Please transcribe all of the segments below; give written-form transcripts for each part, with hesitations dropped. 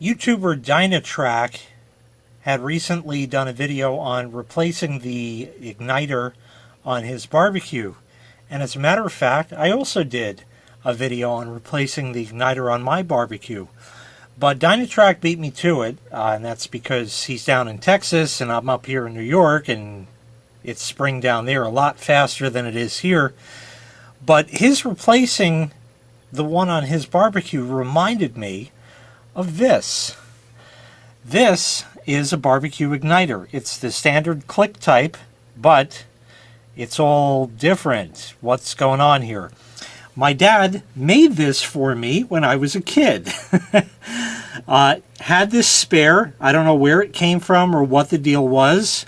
YouTuber Dynatrak had recently done a video on replacing the igniter on his barbecue. And as a matter of fact, I also did a video on replacing the igniter on my barbecue. But Dynatrak beat me to it, and that's because he's down in Texas and I'm up here in New York, and it's spring down there a lot faster than it is here. But his replacing the one on his barbecue reminded me of this. This is a barbecue igniter. It's the standard click type, but it's all different. What's going on here? My dad made this for me when I was a kid. Had this spare. I don't know where it came from or what the deal was.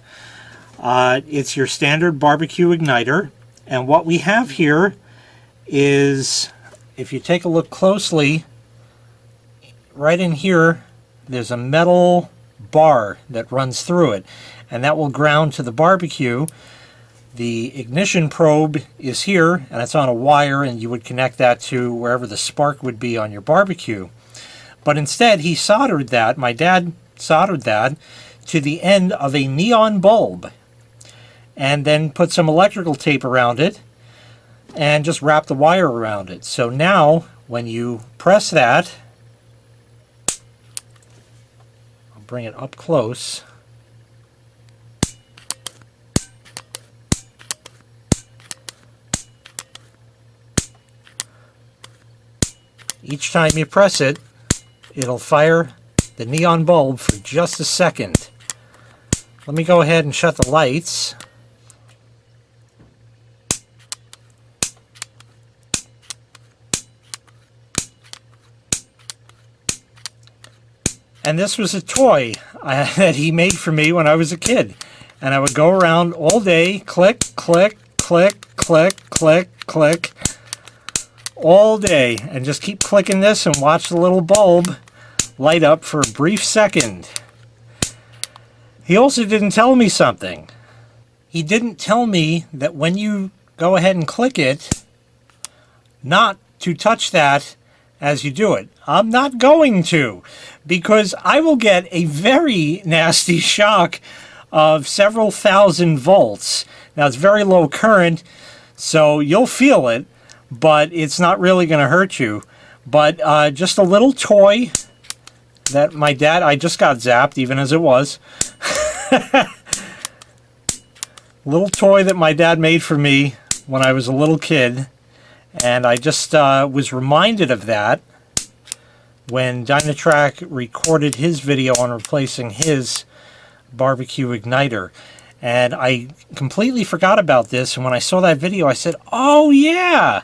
It's your standard barbecue igniter. And what we have here is, if you take a look closely, right in here, there's a metal bar that runs through it, and that will ground to the barbecue. The ignition probe is here, and it's on a wire, and you would connect that to wherever the spark would be on your barbecue. But instead, he soldered that, my dad soldered that, to the end of a neon bulb, and then put some electrical tape around it, and just wrap the wire around it. So now, when you press that, I'll bring it up close. Each time you press it, it'll fire the neon bulb for just a second. Let me go ahead and shut the lights. And this was a toy that he made for me when I was a kid. And I would go around all day, click, click, click, click, click, click, all day, and just keep clicking this and watch the little bulb light up for a brief second. He also didn't tell me something. He didn't tell me that when you go ahead and click it, not to touch that as you do it. I'm not going to, because I will get a very nasty shock of several thousand volts. Now, it's very low current, so you'll feel it, but it's not really going to hurt you. But just a little toy that my dad, I just got zapped even as it was. Little toy that my dad made for me when I was a little kid. And I just was reminded of that when Dynatrak recorded his video on replacing his barbecue igniter. And I completely forgot about this, and when I saw that video I said, oh yeah,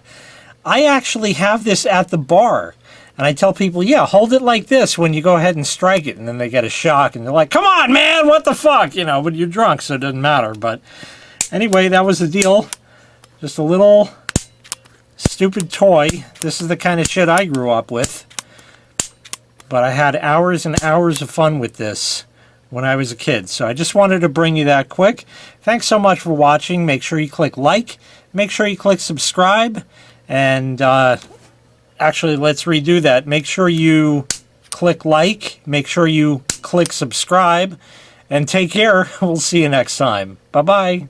I actually have this at the bar. And I tell people, yeah, hold it like this when you go ahead and strike it, and then they get a shock and they're like, come on man, what the fuck, you know, but you're drunk, so it doesn't matter. But anyway, that was the deal. Just a little stupid toy. This is the kind of shit I grew up with. But I had hours and hours of fun with this when I was a kid. So I just wanted to bring you that quick. Thanks so much for watching. Make sure you click like. Make sure you click subscribe. And actually, let's redo that. Make sure you click like. Make sure you click subscribe. And take care. We'll see you next time. Bye-bye.